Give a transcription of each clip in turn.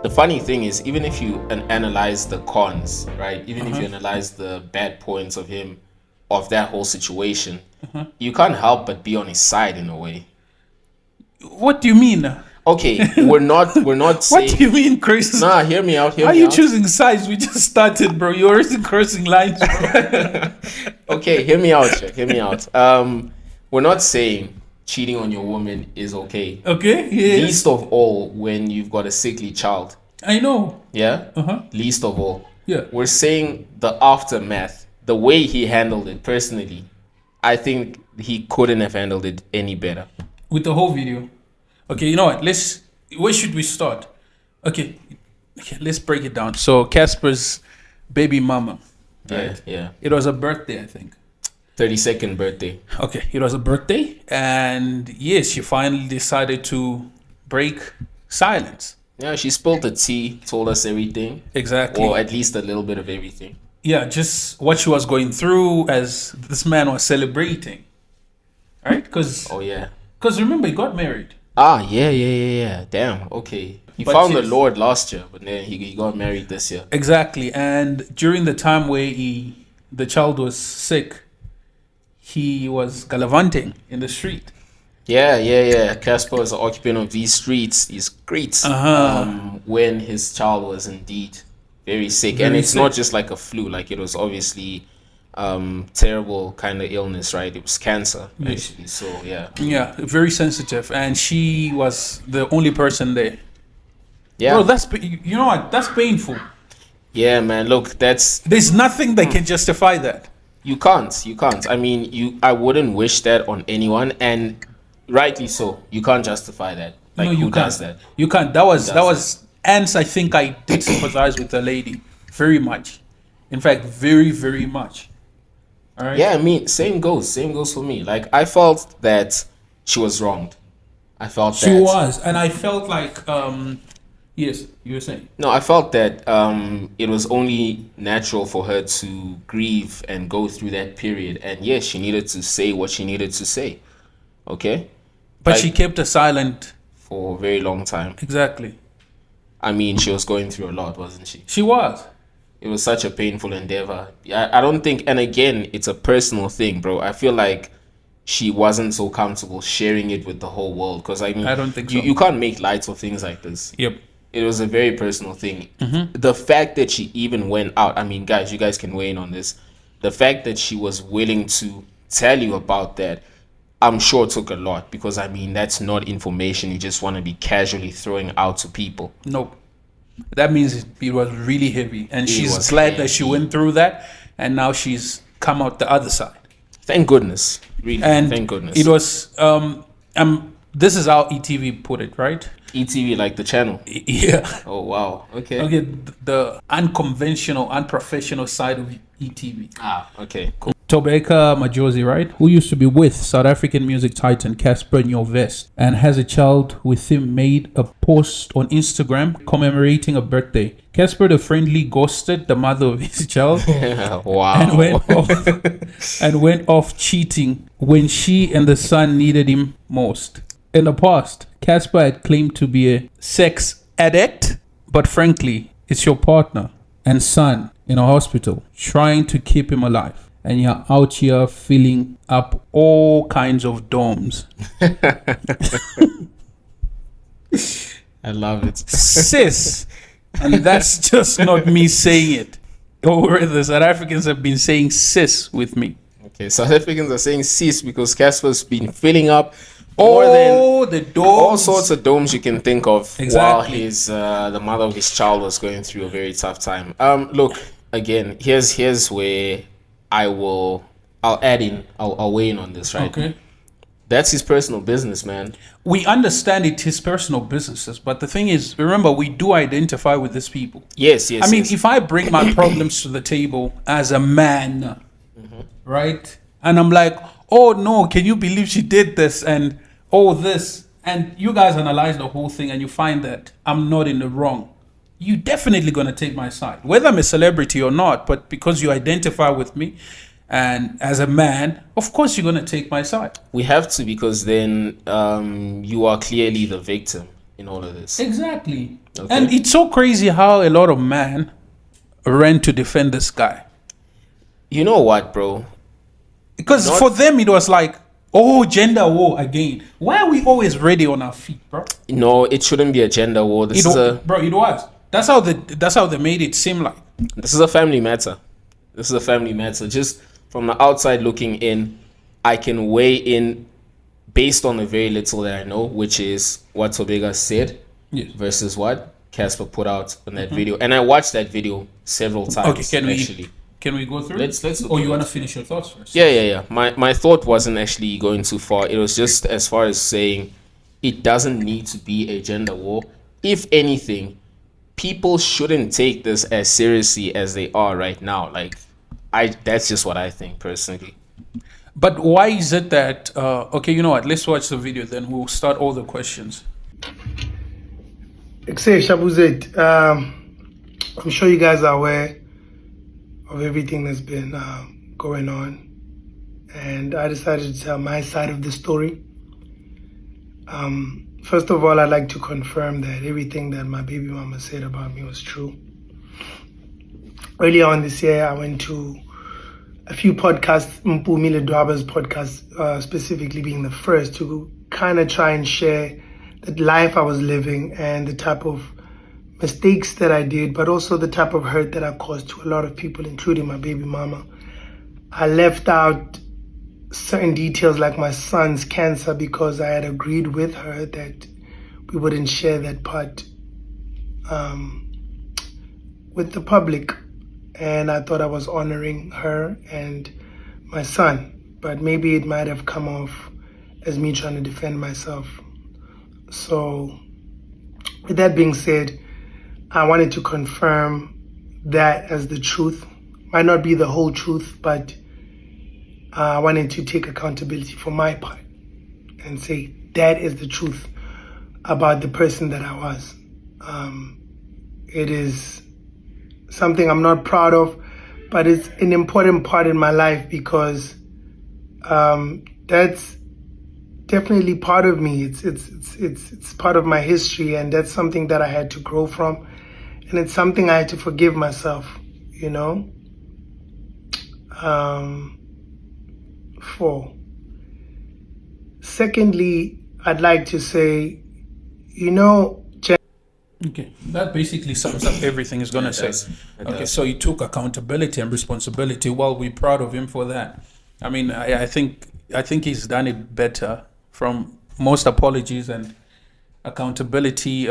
the funny thing is, even if you analyze the cons, right? Even if you analyze the bad points of him, of that whole situation, you can't help but be on his side in a way. What do you mean? Okay, we're not saying. What do you mean, Chris? Nah, hear me out. How are you choosing sides? We just started, bro. You're already crossing lines. Okay, hear me out. Hear me out. We're not saying cheating on your woman is okay. Okay, yes. Least of all when you've got a sickly child. I know. Yeah? Least of all. Yeah. We're saying the aftermath, the way he handled it personally, I think he couldn't have handled it any better. With the whole video. Okay, you know what? Where should we start? Okay, let's break it down. So Casper's baby mama. Right? Yeah. It was a birthday, I think. 32nd birthday. Okay, it was a birthday. And yes, she finally decided to break silence. Yeah, she spilled the tea, told us everything. Exactly. Or at least a little bit of everything. Yeah, just what she was going through as this man was celebrating. Right? Because remember, he got married. Ah, yeah. Damn, okay. He found the Lord last year, but then he got married this year. Exactly. And during the time where the child was sick, he was gallivanting in the street. Yeah. Cassper was an occupant of these streets, when his child was indeed very sick. And it's not just like a flu, like it was obviously terrible kind of illness, right? It was cancer, actually. So yeah, very sensitive, and she was the only person there. Yeah, bro, you know what, that's painful. Yeah, man, look, there's nothing that can justify that. You can't. I mean, I wouldn't wish that on anyone, and rightly so. You can't justify that. Like, no, you who can't. does that? You can't. That was and I think I did sympathize with the lady very much. In fact, very, very much. All right. Yeah, I mean, same goes for me. Like, I felt that she was wronged. She was, and I felt like, yes, you were saying. No, I felt that it was only natural for her to grieve and go through that period, and yes, she needed to say what she needed to say. Okay, but she kept her silent for a very long time. Exactly. I mean, she was going through a lot, wasn't she? She was. It was such a painful endeavor. I don't think, and again, it's a personal thing, bro. I feel like she wasn't so comfortable sharing it with the whole world. Because, I mean, I don't think so. You can't make light of things like this. Yep. It was a very personal thing. The fact that she even went out, I mean, guys, you guys can weigh in on this. The fact that she was willing to tell you about that, I'm sure took a lot. Because, I mean, that's not information you just want to be casually throwing out to people. Nope. That means it was really heavy, and she's glad that she went through that, and now she's come out the other side. Thank goodness, really. And thank goodness. It was this is how ETV put it, right? ETV, like the channel. Yeah. Oh wow. Okay. Okay. The unconventional, unprofessional side of ETV. Ah. Okay. Cool. Tobeka Majosi, right? Who used to be with South African music titan Cassper Nyovest and has a child with him, made a post on Instagram commemorating a birthday. Cassper, the friendly, ghosted the mother of his child. Wow. And went off cheating when she and the son needed him most. In the past, Cassper had claimed to be a sex addict, but frankly, it's your partner and son in a hospital trying to keep him alive. And you're out here filling up all kinds of domes. I love it. Sis. And that's just not me saying it. Or the South Africans have been saying sis with me. Okay, South Africans are saying sis because Casper's been filling up the domes. All sorts of domes you can think of. Exactly. While the mother of his child was going through a very tough time. Look, again, here's where I'll weigh in on this, right? Okay. That's his personal business, man. We understand it's his personal businesses, but the thing is, remember, we do identify with these people. Yes. I mean, if I bring my problems to the table as a man, right? And I'm like, oh no, can you believe she did this? And this. And you guys analyze the whole thing and you find that I'm not in the wrong. You're definitely going to take my side, whether I'm a celebrity or not. But because you identify with me and as a man, of course you're going to take my side. We have to, because then you are clearly the victim in all of this. Exactly. Okay. And it's so crazy how a lot of men ran to defend this guy. You know what, bro? Because for them, it was like, oh, gender war again. Why are we always ready on our feet, bro? No, it shouldn't be a gender war. It was. That's how they made it seem like. This is a family matter. This is a family matter. Just from the outside looking in, I can weigh in based on the very little that I know, which is what Tobega said versus what Cassper put out on that video. And I watched that video several times. Okay, can we go through? Let's. Or you want to finish your thoughts first? Yeah. My thought wasn't actually going too far. It was just as far as saying it doesn't need to be a gender war. If anything, people shouldn't take this as seriously as they are right now. Like, that's just what I think personally. But why is it that okay, you know what? Let's watch the video, then we'll start all the questions. I'm sure you guys are aware of everything that's been going on, and I decided to tell my side of the story. First of all, I'd like to confirm that everything that my baby mama said about me was true. Earlier on this year, I went to a few podcasts, Mpumile Dwaba's podcast, specifically being the first, to kind of try and share the life I was living and the type of mistakes that I did, but also the type of hurt that I caused to a lot of people, including my baby mama. I left out certain details like my son's cancer because I had agreed with her that we wouldn't share that part with the public. And I thought I was honoring her and my son, but maybe it might have come off as me trying to defend myself. So with that being said, I wanted to confirm that as the truth. Might not be the whole truth, but I wanted to take accountability for my part and say that is the truth about the person that I was. It is something I'm not proud of, but it's an important part in my life because that's definitely part of me. It's part of my history, and that's something that I had to grow from, and it's something I had to forgive myself, you know. For secondly, I'd like to say, you know, okay, that basically sums up everything he's gonna say. Okay, so he took accountability and responsibility. Well, we're proud of him for that. I mean, I think he's done it better from most apologies and accountability.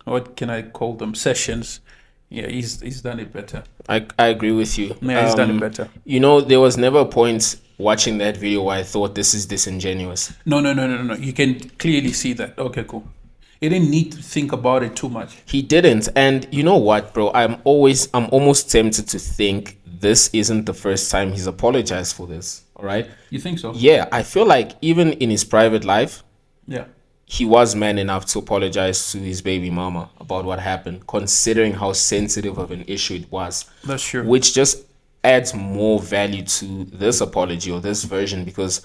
What can I call them? Sessions. Yeah, he's done it better. I agree with you. Yeah, he's done it better. You know, there was never a point watching that video where I thought this is disingenuous. No. You can clearly see that. Okay, cool. He didn't need to think about it too much. He didn't. And you know what, bro? I'm almost tempted to think this isn't the first time he's apologized for this. All right? You think so? Yeah, I feel like even in his private life, yeah, he was man enough to apologize to his baby mama about what happened, considering how sensitive of an issue it was. That's true. Which just adds more value to this apology or this version, because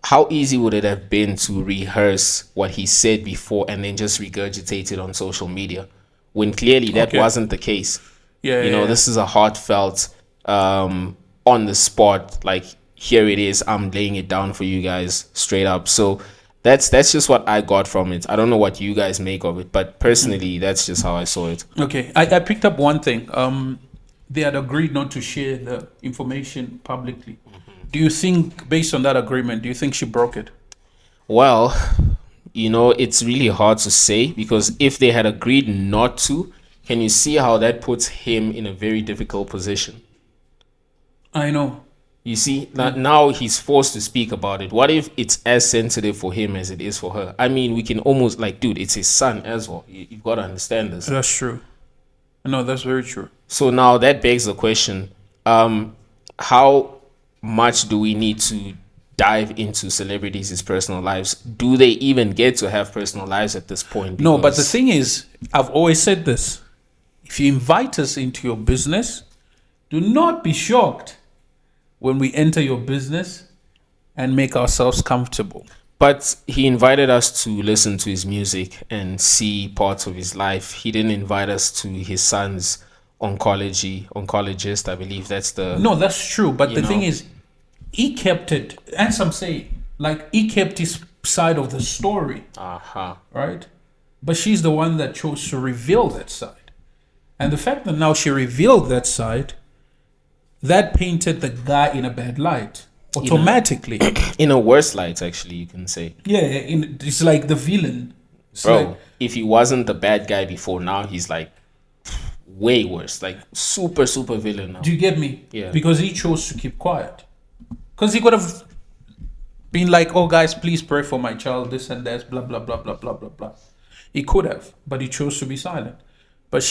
how easy would it have been to rehearse what he said before and then just regurgitate it on social media when clearly that wasn't the case? This is a heartfelt, on the spot, like, here it is, I'm laying it down for you guys straight up. So that's just what I got from it. I don't know what you guys make of it, but personally, that's just how I saw it. Okay, I picked up one thing. They had agreed not to share the information publicly. Do you think, based on that agreement, do you think she broke it? Well, it's really hard to say, because if they had agreed not to, can you see how that puts him in a very difficult position? I know. You see, now he's forced to speak about it. What if it's as sensitive for him as it is for her? I mean, we can almost, dude, it's his son as well. You've got to understand this. That's true. No, that's very true. So now that begs the question, how much do we need to dive into celebrities' personal lives? Do they even get to have personal lives at this point? No, but the thing is, I've always said this. If you invite us into your business, do not be shocked when we enter your business and make ourselves comfortable. But he invited us to listen to his music and see parts of his life. He didn't invite us to his son's oncologist. I believe that's the No, that's true. But the thing know. is, he kept it, and some say, like, he kept his side of the story, right? But she's the one that chose to reveal that side. And the fact that now she revealed that side, that painted the guy in a bad light automatically. In a worse light, actually, you can say. Yeah, it's like the villain. It's Bro, like, if he wasn't the bad guy before, now he's like way worse. Like super, super villain now. do you get me? Yeah. Because he chose to keep quiet. Because he could have been like, oh, guys, please pray for my child, this and that, blah, blah, blah, blah, blah, blah, blah. He could have, but he chose to be silent. But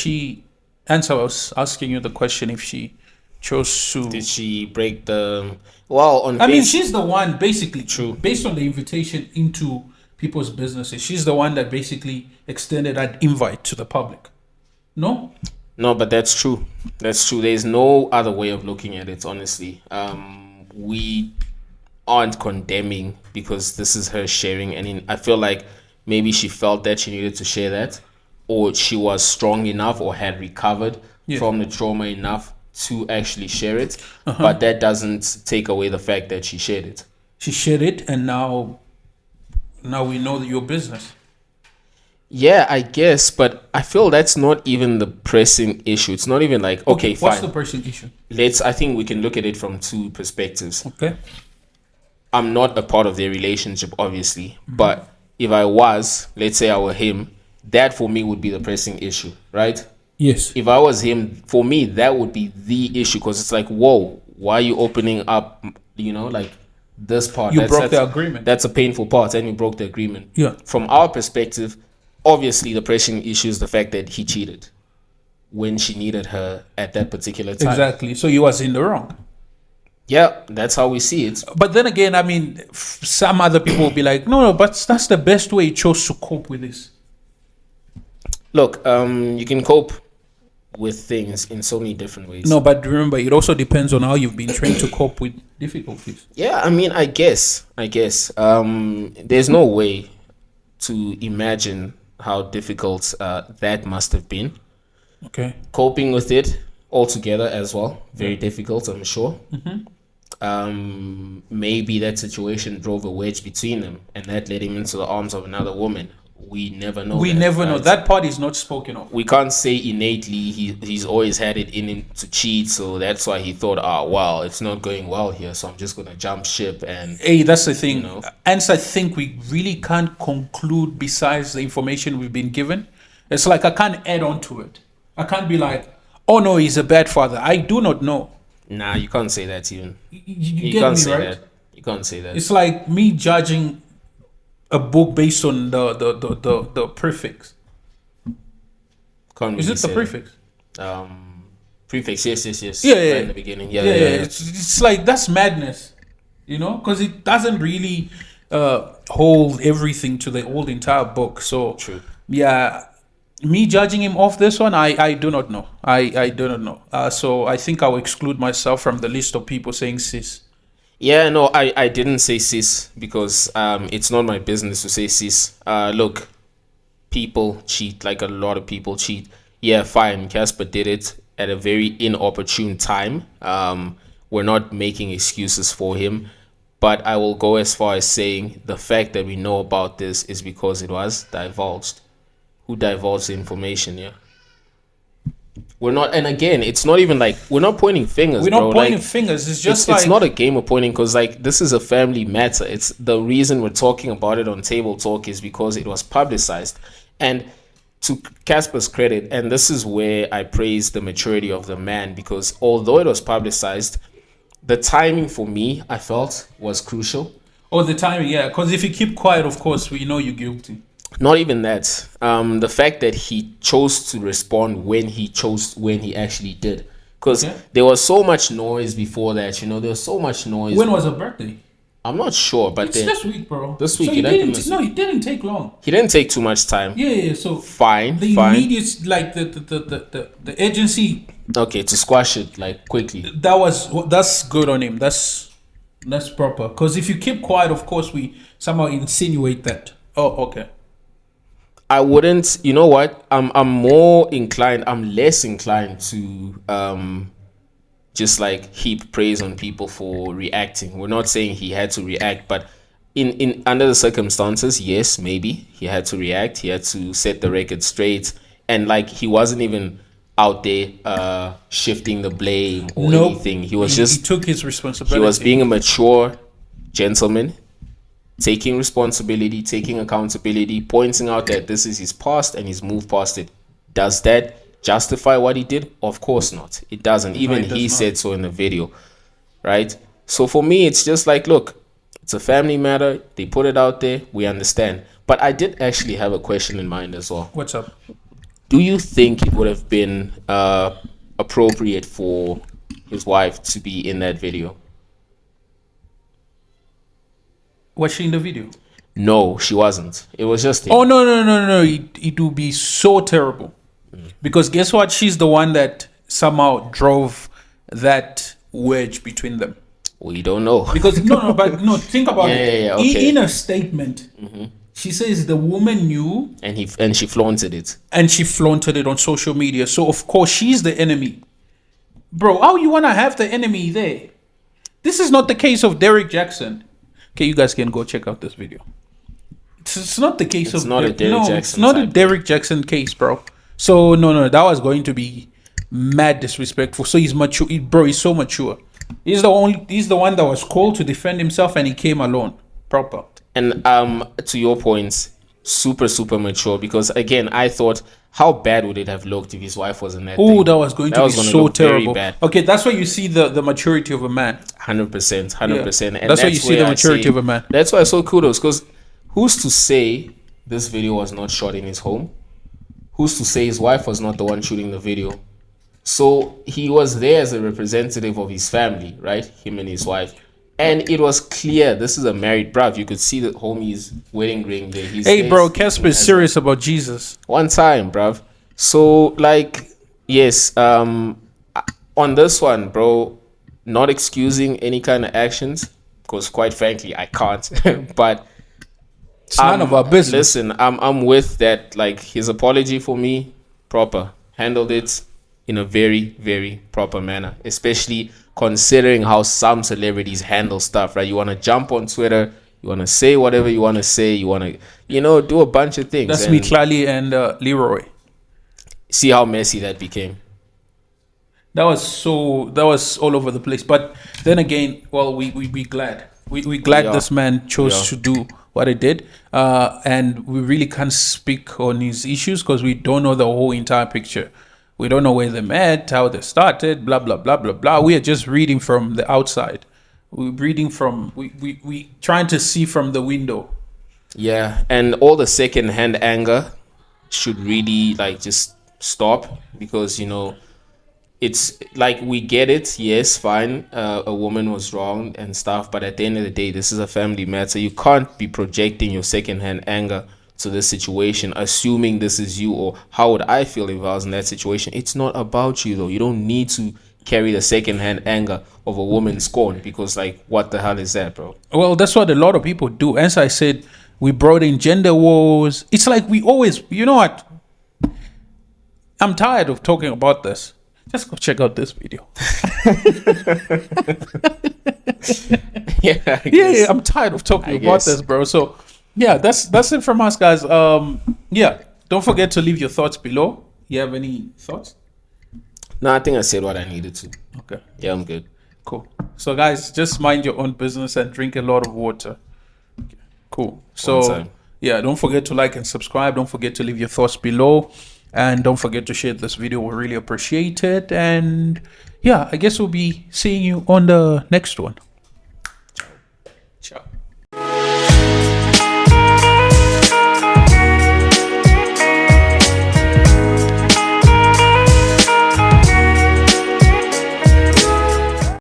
and so I was asking you the question if she chose to. Did she break the... Well, on I mean, she's the one, basically, True. based on the invitation into people's businesses, she's the one that basically extended that invite to the public. No? No, but that's true. That's true. There's no other way of looking at it, honestly. We aren't condemning because this is her sharing. And I feel like maybe she felt that she needed to share that, or she was strong enough or had recovered from the trauma enough to actually share it. But that doesn't take away the fact that she shared it. She shared it, and now we know your business. Yeah, I guess, but I feel that's not even the pressing issue. It's not even like, okay, fine. What's the pressing issue? I think we can look at it from two perspectives. Okay. I'm not a part of their relationship, obviously, but if I was, let's say I were him, that for me would be the pressing issue, right? Yes. If I was him, for me, that would be the issue, because it's like, whoa, why are you opening up, like this part? You broke the agreement. That's a painful part, and you broke the agreement. Yeah. From our perspective, obviously the pressing issue is the fact that he cheated when she needed her at that particular time. Exactly. So he was in the wrong. Yeah, that's how we see it. But then again, I mean, some other people will be like, no, but that's the best way he chose to cope with this. Look, you can cope with things in so many different ways. No, but remember, it also depends on how you've been trained to cope with difficulties. Yeah, I mean, I guess. There's no way to imagine how difficult that must have been. Okay. Coping with it altogether as well, very difficult, I'm sure. Maybe that situation drove a wedge between them, and that led him into the arms of another woman. We never know. We never know. That part is not spoken of. We can't say innately he's always had it in him to cheat, so that's why he thought, well, it's not going well here, so I'm just gonna jump ship. And hey, that's the thing. You know. And so I think we really can't conclude besides the information we've been given. It's like I can't add on to it. I can't be like, oh no, he's a bad father. I do not know. Nah, you can't say that even. You can't get me, say right? that. You can't say that. It's like me judging a book based on the prefix. Can't Is really it the say prefix? that. Prefix, yes. Yeah, right in the beginning. Yeah. It's like, that's madness, because it doesn't really hold everything to the whole entire book. So True. Yeah, me judging him off this one, I do not know. I do not know. So I think I'll exclude myself from the list of people saying cis. Yeah, no, I didn't say cis because it's not my business to say cis. Look, people cheat, like a lot of people cheat. Yeah, fine, Cassper did it at a very inopportune time. We're not making excuses for him, but I will go as far as saying the fact that we know about this is because it was divulged. Who divulged the information? Yeah. We're not, and again, it's not even like we're not pointing fingers. We're not bro. pointing Like, fingers. It's just like it's not a game of pointing, because like this is a family matter. It's the reason we're talking about it on Table Talk is because it was publicized. And to Cassper's credit, and this is where I praise the maturity of the man, because although it was publicized, the timing for me, I felt, was crucial. Oh, the timing, yeah. Because if you keep quiet, of course, we know you're guilty. Not even that. The fact that he chose to respond when he actually did. Because there was so much noise before that, there was so much noise. When was her birthday? I'm not sure, but It's this week, bro. This week, so it didn't take long. He didn't take too much time. Yeah. So Fine. the immediate, like the agency. Okay, to squash it like quickly. That's good on him. That's That's proper. Because if you keep quiet, of course, we somehow insinuate that. Oh, okay. I wouldn't. You know what? I'm more inclined. I'm less inclined to just like heap praise on people for reacting. We're not saying he had to react, but in under the circumstances, yes, maybe he had to react. He had to set the record straight, and like he wasn't even out there shifting the blame or Nope. anything. He was He just took his responsibility. he was being a mature gentleman, taking responsibility, taking accountability, pointing out that this is his past and he's moved past it. Does that justify what he did? Of course not. It doesn't. Even it does he not. said so in the video, right? So for me, it's just like, look, it's a family matter. They put it out there. We understand. But I did actually have a question in mind as well. What's up? Do you think it would have been appropriate for his wife to be in that video? Was she in the video? No, she wasn't. It was just him. Oh, no. It would be so terrible. Because guess what? She's the one that somehow drove that wedge between them. We don't know. Because no, think about it. Yeah, okay. In a statement, she says the woman knew and she flaunted it. and she flaunted it on social media. So of course she's the enemy. Bro, how you wanna have the enemy there? This is not the case of Derek Jackson. Okay, you guys can go check out this video. It's not the case It's of not a Derek no, Jackson it's not a type Derek Jackson case, bro. So no, that was going to be mad disrespectful. So he's mature, he's so mature. He's the one that was called to defend himself, and he came alone, proper. And to your point, super mature, because again, I thought, how bad would it have looked if his wife was in that Oh, thing? that was going to be gonna so look very terrible. bad. Okay, that's why you see the maturity of a man. 100%. Yeah. And That's why you see where the I maturity say- of a man. That's why I saw kudos, because who's to say this video was not shot in his home? Who's to say his wife was not the one shooting the video? So he was there as a representative of his family, right? Him and his wife. And it was clear this is a married bruv. You could see the homie's wedding ring there. Hey, bro, Cassper is serious about Jesus. One time, bruv. So, like, yes, on this one, bro, not excusing any kind of actions, because quite frankly, I can't. But It's none of our business. listen, I'm with that. Like, his apology for me, proper. Handled it in a very proper manner, especially considering how some celebrities handle stuff, right? You want to jump on Twitter, you want to say whatever you want to say, you want to, do a bunch of things. That's and me, Clali, and Leroy. see how messy that became. That was all over the place. But then again, well, we glad. We glad Yeah. this man chose Yeah. to do what he did. And we really can't speak on his issues because we don't know the whole entire picture. We don't know where they met, how they started, blah, blah, blah, blah, blah. We are just reading from the outside. We're reading from, we trying to see from the window. Yeah, and all the second-hand anger should really like just stop, because it's like, we get it, yes, fine, a woman was wrong and stuff, but at the end of the day, this is a family matter. You can't be projecting your second-hand anger to this situation, assuming this is you, or how would I feel if I was in that situation. It's not about you, though. You don't need to carry the second-hand anger of a woman's scorn, because like, what the hell is that, bro? Well, that's what a lot of people do. As I said, we brought in gender wars. It's like we always, you know what? I'm tired of talking about this. Just go check out this video. Yeah, I'm tired of talking about this, bro. So, yeah, that's it from us, guys. Yeah, don't forget to leave your thoughts below. You have any thoughts? No, I think I said what I needed to. Okay, Yeah, I'm good. cool. So, guys, just mind your own business and drink a lot of water. Okay, cool. One So, time. yeah, don't forget to like and subscribe. Don't forget to leave your thoughts below. And don't forget to share this video. We really appreciate it. And yeah, I guess we'll be seeing you on the next one.